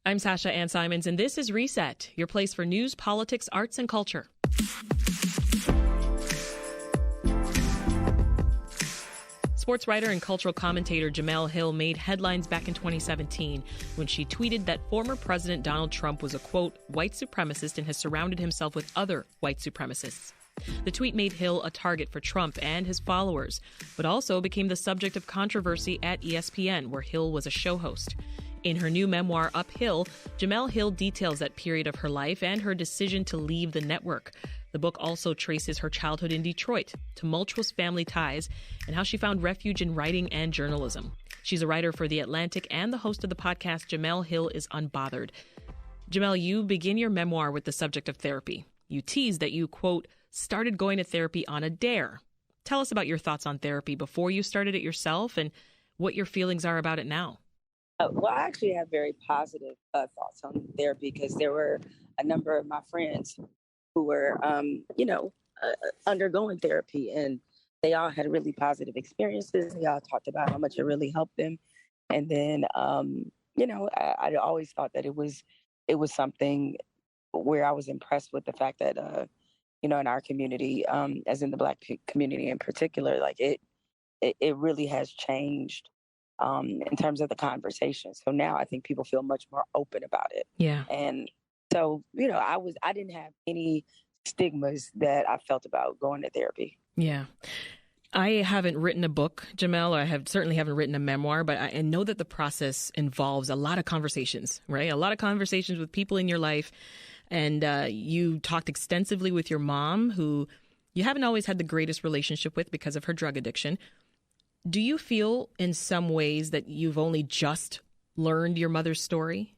I'm Sasha Ann Simons, and this is Reset, your place for news, politics, arts, and culture. Sports writer and cultural commentator Jemele Hill made headlines back in 2017 when she tweeted that former President Donald Trump was a, quote, white supremacist and has surrounded himself with other white supremacists. The tweet made Hill a target for Trump and his followers, but also became the subject of controversy at ESPN, where Hill was a show host. In her new memoir, Uphill, Jemele Hill details that period of her life and her decision to leave the network. The book also traces her childhood in Detroit, tumultuous family ties, and how she found refuge in writing and journalism. She's a writer for The Atlantic and the host of the podcast Jemele Hill is Unbothered. Jemele, you begin your memoir with the subject of therapy. You tease that you, quote, started going to therapy on a dare. Tell us about your thoughts on therapy before you started it yourself and what your feelings are about it now. Well, I actually have very positive thoughts on therapy because there were a number of my friends who were, undergoing therapy, and they all had really positive experiences. They all talked about how much it really helped them. And then, I always thought that it was something where I was impressed with the fact that, in our community, as in the Black community in particular, like it really has changed in terms of the conversation. So now I think people feel much more open about it. Yeah. And so, I didn't have any stigmas that I felt about going to therapy. Yeah. I haven't written a book, Jemele, or I certainly haven't written a memoir, but I know that the process involves a lot of conversations, right? A lot of conversations with people in your life. And you talked extensively with your mom, who you haven't always had the greatest relationship with because of her drug addiction. Do you feel in some ways that you've only just learned your mother's story?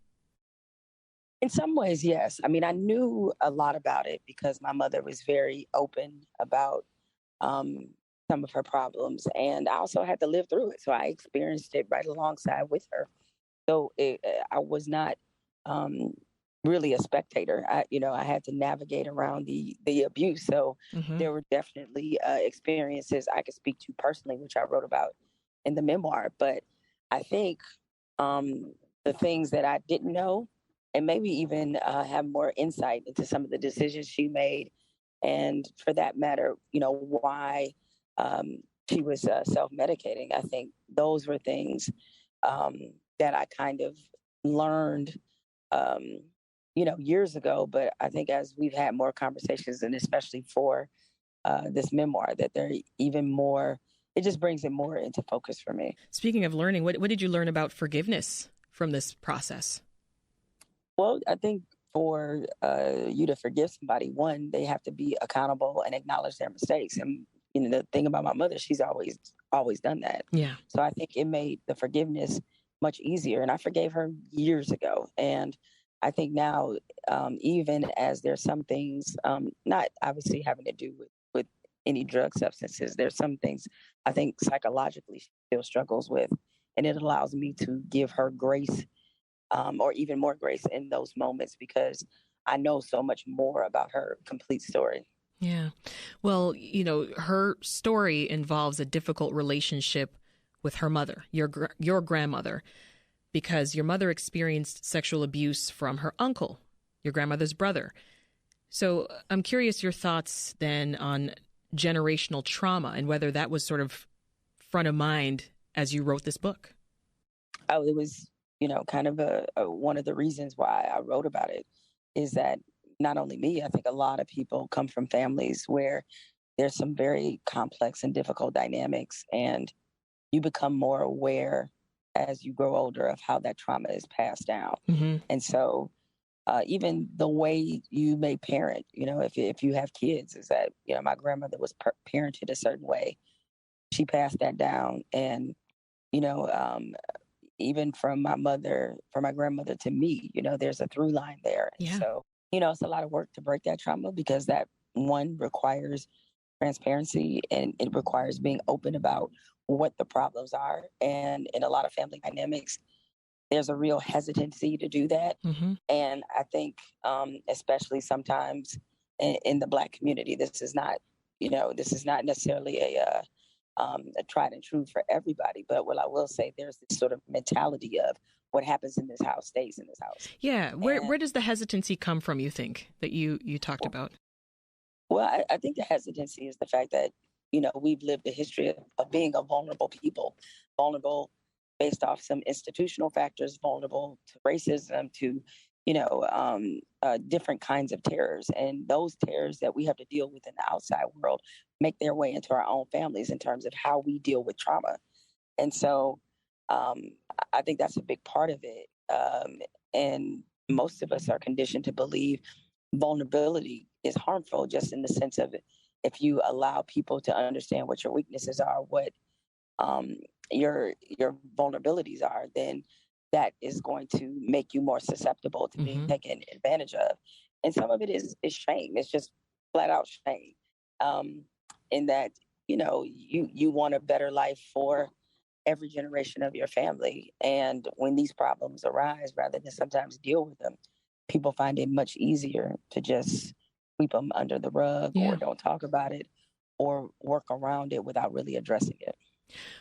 In some ways, yes. I mean, I knew a lot about it because my mother was very open about some of her problems, and I also had to live through it. So I experienced it right alongside with her. So I was not really a spectator. I had to navigate around the abuse. So there were definitely experiences I could speak to personally, which I wrote about in the memoir. But I think the things that I didn't know, and maybe even have more insight into some of the decisions she made, and for that matter, why she was self-medicating. I think those were things that I kind of learned years ago, but I think as we've had more conversations, and especially for this memoir, that they're even more, it just brings it more into focus for me. Speaking of learning, what did you learn about forgiveness from this process? Well, I think for you to forgive somebody, one, they have to be accountable and acknowledge their mistakes. And the thing about my mother, she's always done that. Yeah. So I think it made the forgiveness much easier. And I forgave her years ago. And I think now, even as there's some things, not obviously having to do with any drug substances, there's some things I think psychologically she still struggles with. And it allows me to give her grace, or even more grace in those moments, because I know so much more about her complete story. Yeah. Well, her story involves a difficult relationship with her mother, your grandmother, because your mother experienced sexual abuse from her uncle, your grandmother's brother. So I'm curious your thoughts then on generational trauma and whether that was sort of front of mind as you wrote this book. Oh, it was, kind of one of the reasons why I wrote about it is that not only me, I think a lot of people come from families where there's some very complex and difficult dynamics, and you become more aware as you grow older of how that trauma is passed down. Mm-hmm. And so even the way you may parent, if you have kids, is that, my grandmother was parented a certain way. She passed that down. And, even from my grandmother to me, there's a through line there. Yeah. So, it's a lot of work to break that trauma, because that, one, requires transparency, and it requires being open about what the problems are. And in a lot of family dynamics, there's a real hesitancy to do that. Mm-hmm. And I think, especially sometimes in the Black community, this is not necessarily a tried and true for everybody. But what I will say, there's this sort of mentality of, what happens in this house stays in this house. Yeah. Where does the hesitancy come from, you think, that you talked about? Well, I think the hesitancy is the fact that, we've lived a history of being a vulnerable people, vulnerable based off some institutional factors, vulnerable to racism, to, different kinds of terrors. And those terrors that we have to deal with in the outside world make their way into our own families in terms of how we deal with trauma. And so I think that's a big part of it. And most of us are conditioned to believe vulnerability is harmful, just in the sense of if you allow people to understand what your weaknesses are, what your vulnerabilities are, then that is going to make you more susceptible to being taken advantage of. And some of it is shame. It's just flat out shame. In that, you want a better life for every generation of your family. And when these problems arise, rather than sometimes deal with them, people find it much easier to just sweep them under the rug or don't talk about it or work around it without really addressing it.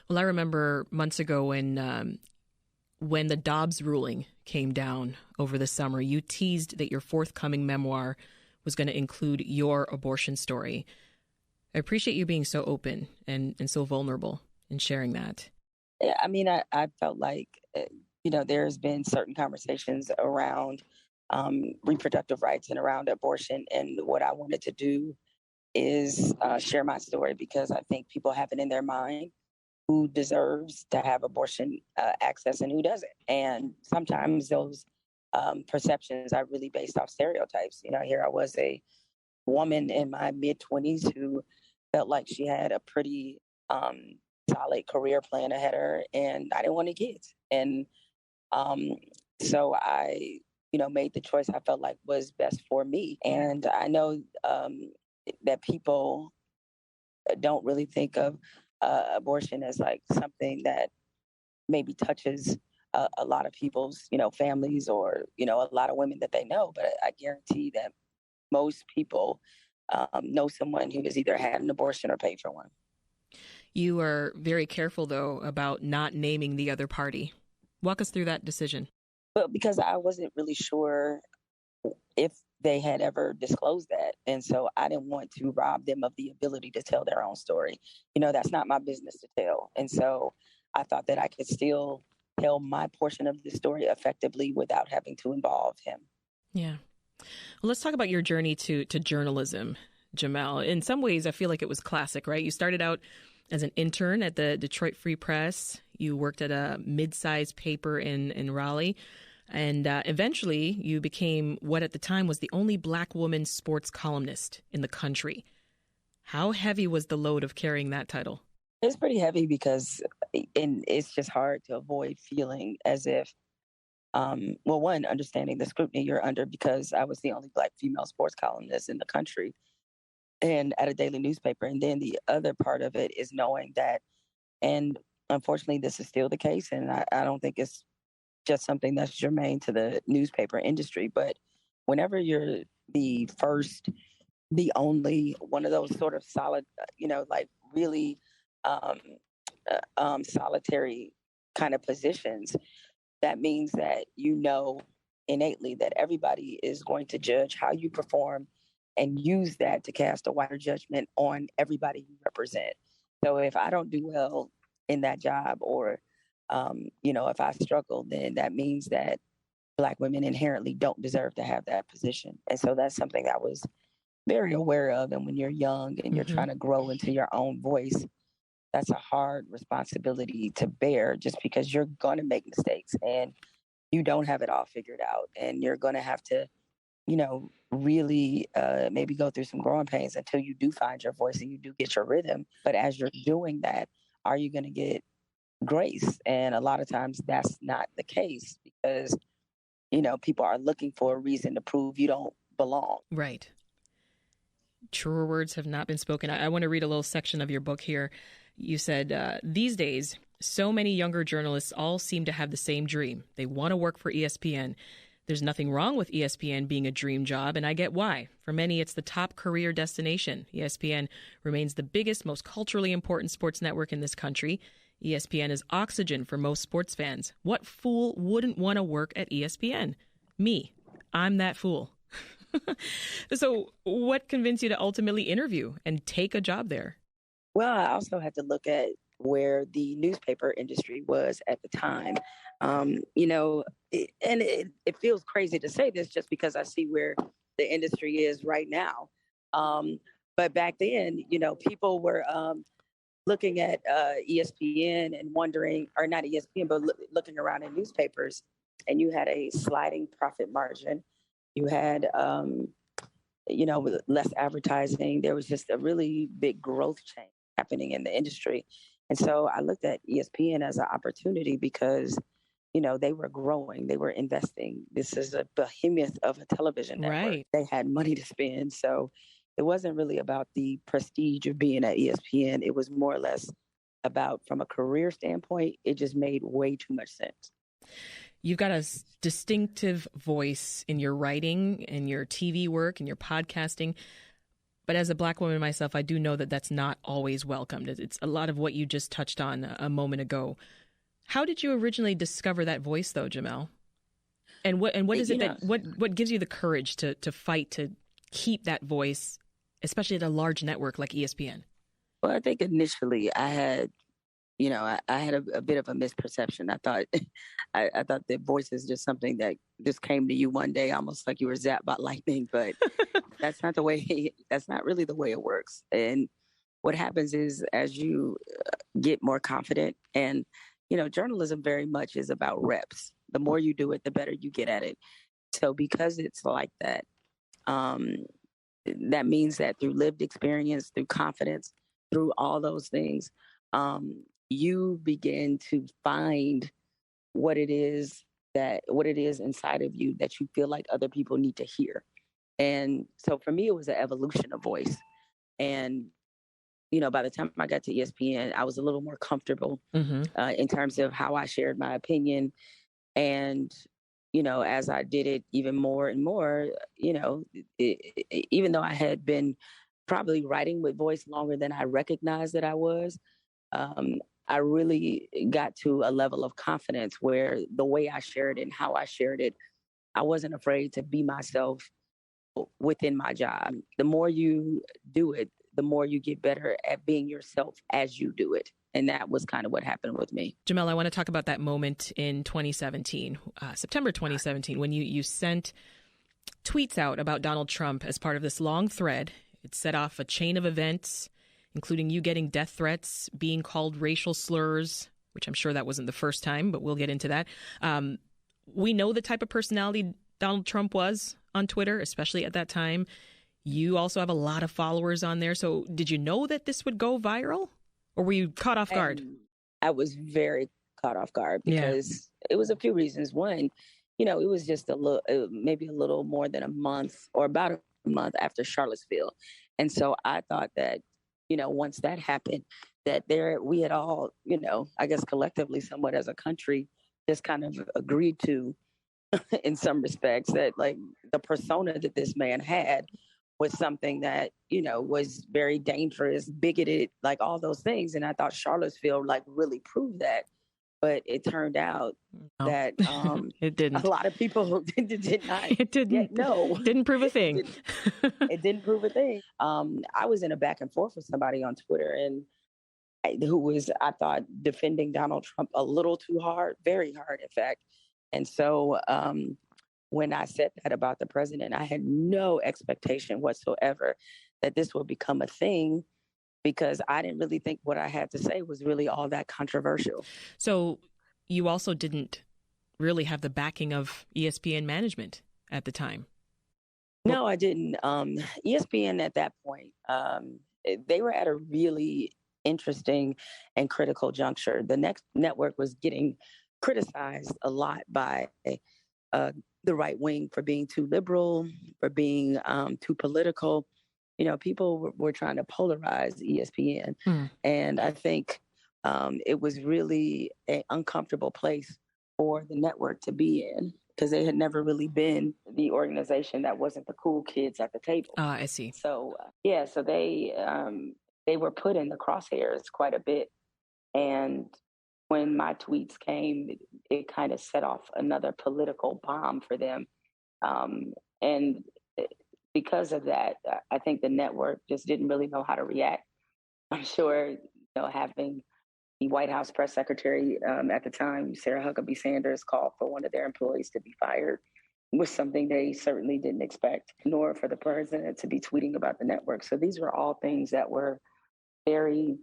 Well, I remember months ago when the Dobbs ruling came down over the summer, you teased that your forthcoming memoir was going to include your abortion story. I appreciate you being so open and so vulnerable in sharing that. Yeah, I mean, I felt like, there's been certain conversations around reproductive rights and around abortion. And what I wanted to do is share my story, because I think people have it in their mind who deserves to have abortion access and who doesn't. And sometimes those perceptions are really based off stereotypes. Here I was, a woman in my mid-20s who felt like she had a pretty solid career plan ahead of her, and I didn't want any kids. And so I, made the choice I felt like was best for me. And I know that people don't really think of abortion as like something that maybe touches a lot of people's, families, or, a lot of women that they know. But I guarantee that most people know someone who has either had an abortion or paid for one. You are very careful, though, about not naming the other party. Walk us through that decision. Well, because I wasn't really sure if they had ever disclosed that. And so I didn't want to rob them of the ability to tell their own story. That's not my business to tell. And so I thought that I could still tell my portion of the story effectively without having to involve him. Yeah. Well, let's talk about your journey to journalism, Jemele. In some ways, I feel like it was classic, right? You started out as an intern at the Detroit Free Press. You worked at a mid-sized paper in Raleigh. And eventually you became what at the time was the only Black woman sports columnist in the country. How heavy was the load of carrying that title? It's pretty heavy because it's just hard to avoid feeling as if, one, understanding the scrutiny you're under, because I was the only Black female sports columnist in the country and at a daily newspaper. And then the other part of it is knowing that, and unfortunately this is still the case, and I don't think it's just something that's germane to the newspaper industry, but whenever you're the first, the only one of those sort of solid, like really solitary kind of positions, that means that innately that everybody is going to judge how you perform and use that to cast a wider judgment on everybody you represent. So if I don't do well in that job, or if I struggle, then that means that Black women inherently don't deserve to have that position. And so that's something that I was very aware of. And when you're young and you're trying to grow into your own voice, that's a hard responsibility to bear, just because you're going to make mistakes and you don't have it all figured out. And you're going to have to, really maybe go through some growing pains until you do find your voice and you do get your rhythm. But as you're doing that, are you going to get grace? And a lot of times that's not the case, because people are looking for a reason to prove you don't belong. Right. Truer words have not been spoken. I want to read a little section of your book here. You said, these days, so many younger journalists all seem to have the same dream. They want to work for ESPN. There's nothing wrong with ESPN being a dream job, and I get why. For many, it's the top career destination. ESPN remains the biggest, most culturally important sports network in this country. ESPN is oxygen for most sports fans. What fool wouldn't want to work at ESPN? Me. I'm that fool. So what convinced you to ultimately interview and take a job there? Well, I also had to look at where the newspaper industry was at the time. It feels crazy to say this just because I see where the industry is right now. But back then, people were looking at ESPN and wondering, or not ESPN, but looking around in newspapers, and you had a sliding profit margin. You had, with less advertising. There was just a really big growth change happening in the industry. And so I looked at ESPN as an opportunity because, they were growing, they were investing. This is a behemoth of a television network. Right. They had money to spend. So it wasn't really about the prestige of being at ESPN. It was more or less about, from a career standpoint, it just made way too much sense. You've got a distinctive voice in your writing, in your TV work, in your podcasting. But as a Black woman myself, I do know that that's not always welcomed. It's a lot of what you just touched on a moment ago. How did you originally discover that voice, though, Jemele? And what is it what gives you the courage to fight to keep that voice, especially at a large network like ESPN? Well, I think initially I had a bit of a misperception. I thought, I thought that voice is just something that just came to you one day, almost like you were zapped by lightning. But that's not really the way it works. And what happens is, as you get more confident, and journalism very much is about reps. The more you do it, the better you get at it. So because it's like that, that means that through lived experience, through confidence, through all those things, you begin to find what it is inside of you that you feel like other people need to hear. And so for me, it was an evolution of voice. And, by the time I got to ESPN, I was a little more comfortable in terms of how I shared my opinion. And, as I did it even more and more, even though I had been probably writing with voice longer than I recognized that I was, I really got to a level of confidence where the way I shared it and how I shared it, I wasn't afraid to be myself within my job. The more you do it, the more you get better at being yourself as you do it. And that was kind of what happened with me. Jemele, I want to talk about that moment in 2017, September 2017, when you sent tweets out about Donald Trump as part of this long thread. It set off a chain of events, including you getting death threats, being called racial slurs, which I'm sure that wasn't the first time, but we'll get into that. We know the type of personality Donald Trump was on Twitter, especially at that time. You also have a lot of followers on there. So did you know that this would go viral, or were you caught off guard? I was very caught off guard because it was a few reasons. One, it was just maybe a little more than a month, or about a month after Charlottesville. And so I thought that, once that happened, that we had all, I guess collectively, somewhat as a country, just kind of agreed to, in some respects, that like the persona that this man had was something that, was very dangerous, bigoted, like all those things. And I thought Charlottesville like really proved that. But it turned out that it didn't. A lot of people did not. It didn't. No, didn't prove a thing. It didn't prove a thing. I was in a back and forth with somebody on Twitter, and who was, I thought, defending Donald Trump a little too hard, very hard, in fact. And so when I said that about the president, I had no expectation whatsoever that this would become a thing, because I didn't really think what I had to say was really all that controversial. So you also didn't really have the backing of ESPN management at the time. No, I didn't. ESPN at that point, they were at a really interesting and critical juncture. The next network was getting criticized a lot by the right wing for being too liberal, for being too political. People were trying to polarize ESPN. And I think it was really an uncomfortable place for the network to be in, because they had never really been the organization that wasn't the cool kids at the table. I see. So, so they were put in the crosshairs quite a bit. And when my tweets came, it kind of set off another political bomb for them. And because of that, I think the network just didn't really know how to react. I'm sure, having the White House press secretary at the time, Sarah Huckabee Sanders, called for one of their employees to be fired was something they certainly didn't expect, nor for the president to be tweeting about the network. So these were all things that were very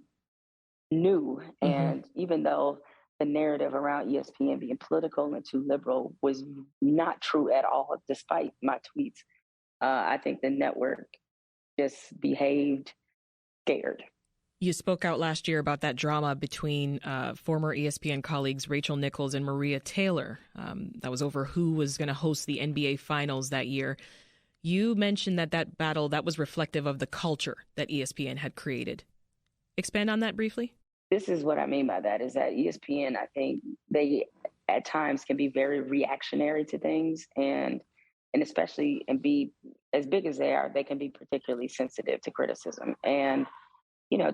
new. And even though the narrative around ESPN being political and too liberal was not true at all, despite my tweets, I think the network just behaved scared. You spoke out last year about that drama between former ESPN colleagues Rachel Nichols and Maria Taylor. That was over who was going to host the NBA Finals that year. You mentioned that battle, that was reflective of the culture that ESPN had created. Expand on that briefly. This is what I mean by that, is that ESPN, I think they at times can be very reactionary to things, and especially and be as big as they are, they can be particularly sensitive to criticism. And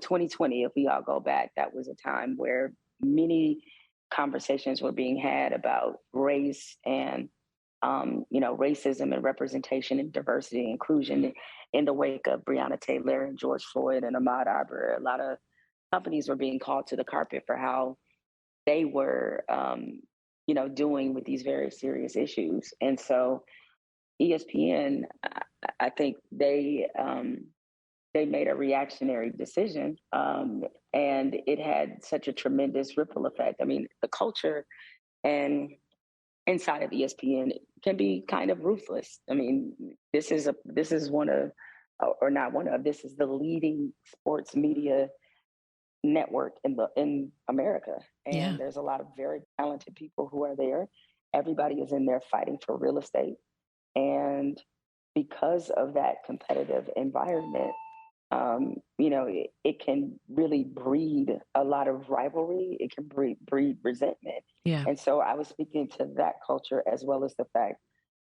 2020, if we all go back, that was a time where many conversations were being had about race and, racism and representation and diversity and inclusion in the wake of Breonna Taylor and George Floyd and Ahmaud Arbery. A lot of companies were being called to the carpet for how they were, doing with these very serious issues. And so ESPN, I think they made a reactionary decision, and it had such a tremendous ripple effect. I mean, the culture and inside of ESPN can be kind of ruthless. I mean, this is the leading sports media network in America, and there's a lot of very talented people who are there. Everybody is in there fighting for real estate, and because of that competitive environment, it can really breed a lot of rivalry. It can breed resentment. Yeah. And so I was speaking to that culture, as well as the fact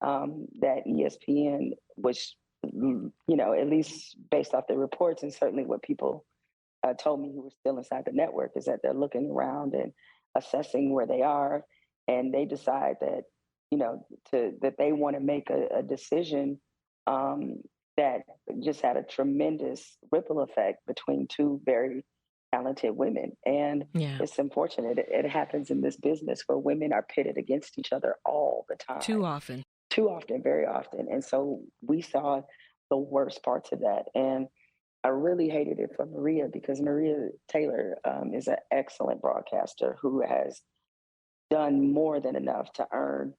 that ESPN was, at least based off the reports and certainly what people told me who were still inside the network, is that they're looking around and assessing where they are. And they decide that, that they want to make a decision that just had a tremendous ripple effect between two very talented women. And it's unfortunate. It happens in this business where women are pitted against each other all the time. Too often, very often. And so we saw the worst parts of that. And I really hated it for Maria, because Maria Taylor is an excellent broadcaster who has done more than enough to earn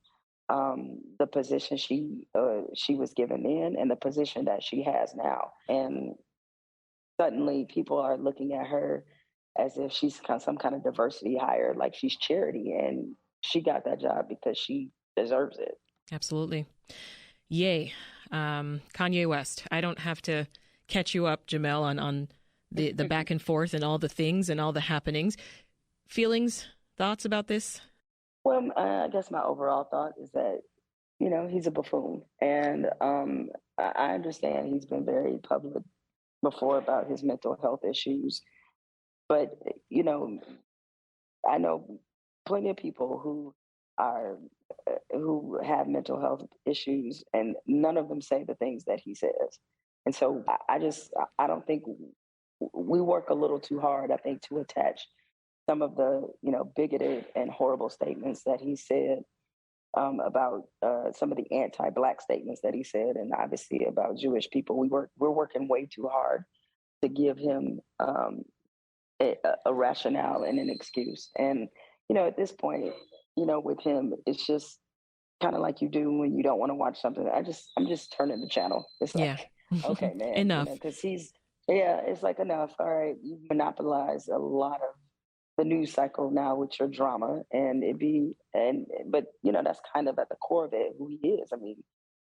the position she was given then and the position that she has now. And suddenly people are looking at her as if she's some kind of diversity hire, like she's charity, and she got that job because she deserves it. Absolutely. Yay. Kanye West. I don't have to catch you up, Jemele, on the back and forth and all the things and all the happenings. Feelings, thoughts about this? Well, I guess my overall thought is that, he's a buffoon. And I understand he's been very public before about his mental health issues. But, I know plenty of people who have mental health issues, and none of them say the things that he says. And so I don't think we work a little too hard, I think, to attach some of the, bigoted and horrible statements that he said about some of the anti-Black statements that he said, and obviously about Jewish people. We're working way too hard to give him a rationale and an excuse. And, at this point, with him, it's just kind of like you do when you don't want to watch something. I'm just turning the channel. It's like, okay, man. Enough. Because it's like, enough. All right, you monopolize a lot of the news cycle now with your drama, but that's kind of at the core of it, who he is. I mean,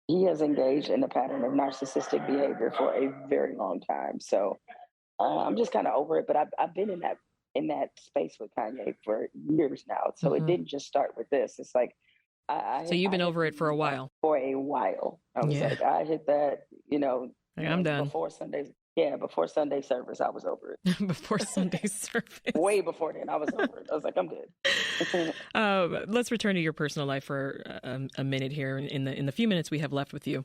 he has engaged in a pattern of narcissistic behavior for a very long time. So I'm just kind of over it. But I've been in that space with Kanye for years now. So it didn't just start with this. It's like so you've been over it for a while. For a while, I was like, I hit that. I'm done before Sundays. Yeah, before Sunday service, I was over it. Before Sunday service. Way before then, I was over it. I was like, I'm good. Let's return to your personal life for a minute here in the few minutes we have left with you.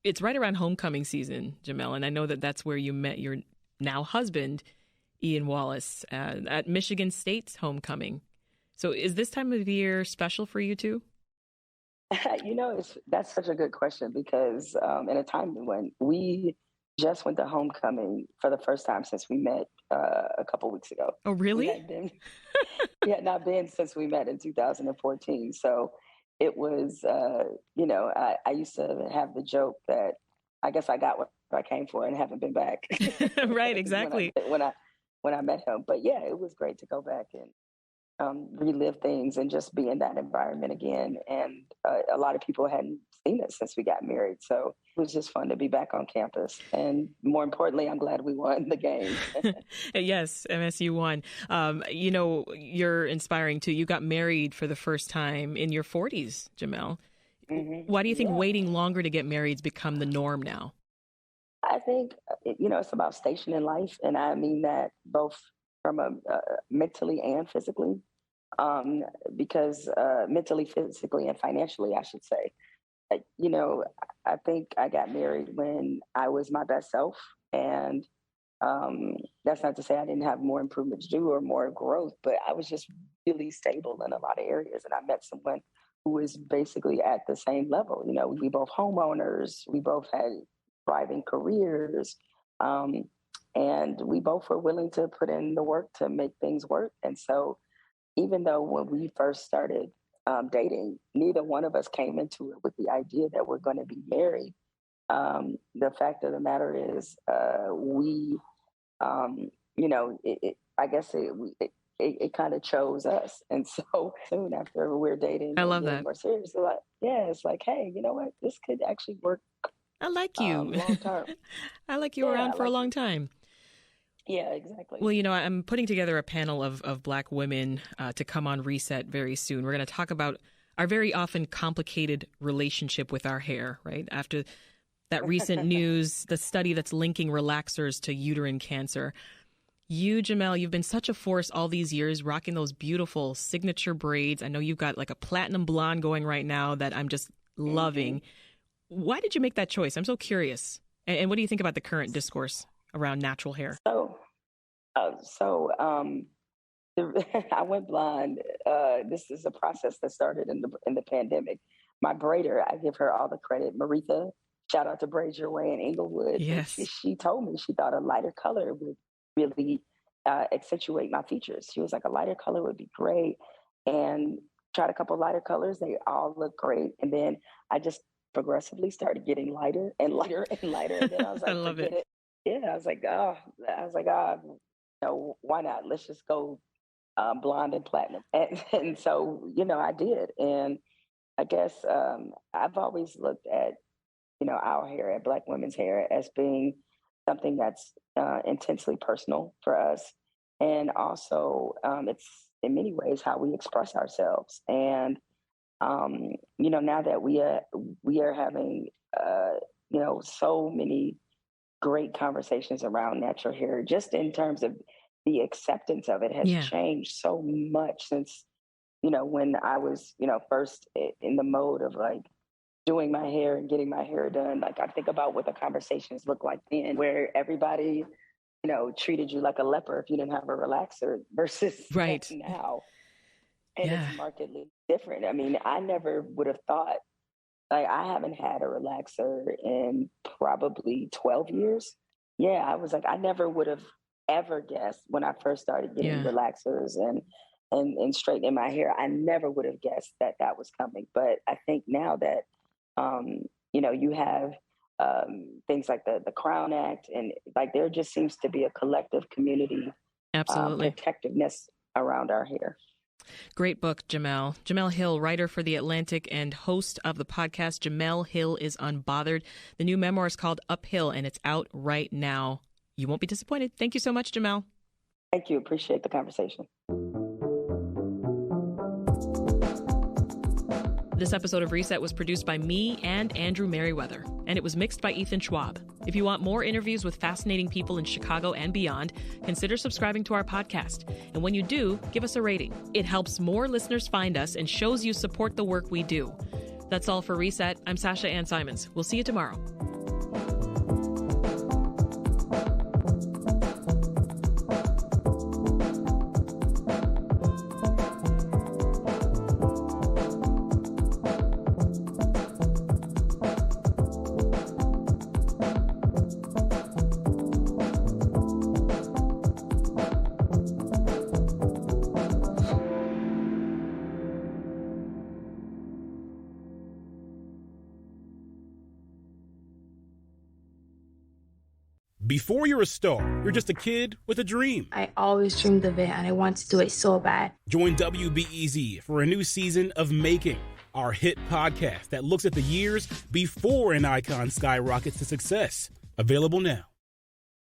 It's right around homecoming season, Jemele, and I know that that's where you met your now husband, Ian Wallace, at Michigan State's homecoming. So is this time of year special for you too? That's such a good question because in a time when we just went to homecoming for the first time since we met a couple weeks ago. Oh, really? We had not been since we met in 2014. So it was, I used to have the joke that I guess I got what I came for and haven't been back. Right, exactly. when I met him. But yeah, it was great to go back and relive things and just be in that environment again. And a lot of people hadn't seen it since we got married. So it was just fun to be back on campus. And more importantly, I'm glad we won the game. Yes, MSU won. You're inspiring too. You got married for the first time in your 40s, Jemele. Mm-hmm. Why do you think waiting longer to get married has become the norm now? I think, it's about station in life. And I mean that both from mentally and physically, because mentally, physically, and financially, I should say. I think I got married when I was my best self. And that's not to say I didn't have more improvement to do or more growth, but I was just really stable in a lot of areas. And I met someone who was basically at the same level. We both homeowners, we both had thriving careers. And we both were willing to put in the work to make things work. And so even though when we first started dating, neither one of us came into it with the idea that we're going to be married. The fact of the matter is I guess it kind of chose us. And so soon after we're dating, I love that. More seriously, it's like, hey, you know what? This could actually work. I like you. Long term. I like you around for a long time. Yeah, exactly. Well, I'm putting together a panel of Black women to come on Reset very soon. We're going to talk about our very often complicated relationship with our hair, right? After that recent news, the study that's linking relaxers to uterine cancer. You, Jemele, you've been such a force all these years, rocking those beautiful signature braids. I know you've got like a platinum blonde going right now that I'm just loving. Mm-hmm. Why did you make that choice? I'm so curious. And what do you think about the current discourse around natural hair? I went blonde. This is a process that started in the pandemic. My braider, I give her all the credit. Maritha, shout out to Braid Your Way in Inglewood. Yes. She told me she thought a lighter color would really accentuate my features. She was like, a lighter color would be great. And tried a couple lighter colors. They all look great. And then I just progressively started getting lighter and lighter and lighter. And then I was like, I love it. Yeah, I was like, why not? Let's just go blonde and platinum. And so, I did. And I guess I've always looked at, our hair, at Black women's hair, as being something that's intensely personal for us. And also, it's in many ways how we express ourselves. And, now that we are having, so many great conversations around natural hair, just in terms of the acceptance of it has changed so much since, when I was, first in the mode of like doing my hair and getting my hair done. Like I think about what the conversations looked like then, where everybody, treated you like a leper if you didn't have a relaxer versus right now. And it's markedly different. I mean, I never would have thought, like, I haven't had a relaxer in probably 12 years. Yeah, I was like, I never would have ever guessed when I first started getting relaxers and straightening my hair. I never would have guessed that was coming. But I think now that, you have things like the Crown Act, and like there just seems to be a collective community protectiveness around our hair. Great book, Jemele. Jemele Hill, writer for The Atlantic and host of the podcast Jemele Hill is Unbothered. The new memoir is called Uphill, and it's out right now. You won't be disappointed. Thank you so much, Jemele. Thank you. Appreciate the conversation. This episode of Reset was produced by me and Andrew Merriweather, and it was mixed by Ethan Schwab. If you want more interviews with fascinating people in Chicago and beyond, consider subscribing to our podcast. And when you do, give us a rating. It helps more listeners find us and shows you support the work we do. That's all for Reset. I'm Sasha Ann Simons. We'll see you tomorrow. Before you're a star, you're just a kid with a dream. I always dreamed of it, and I wanted to do it so bad. Join WBEZ for a new season of Making, our hit podcast that looks at the years before an icon skyrockets to success. Available now.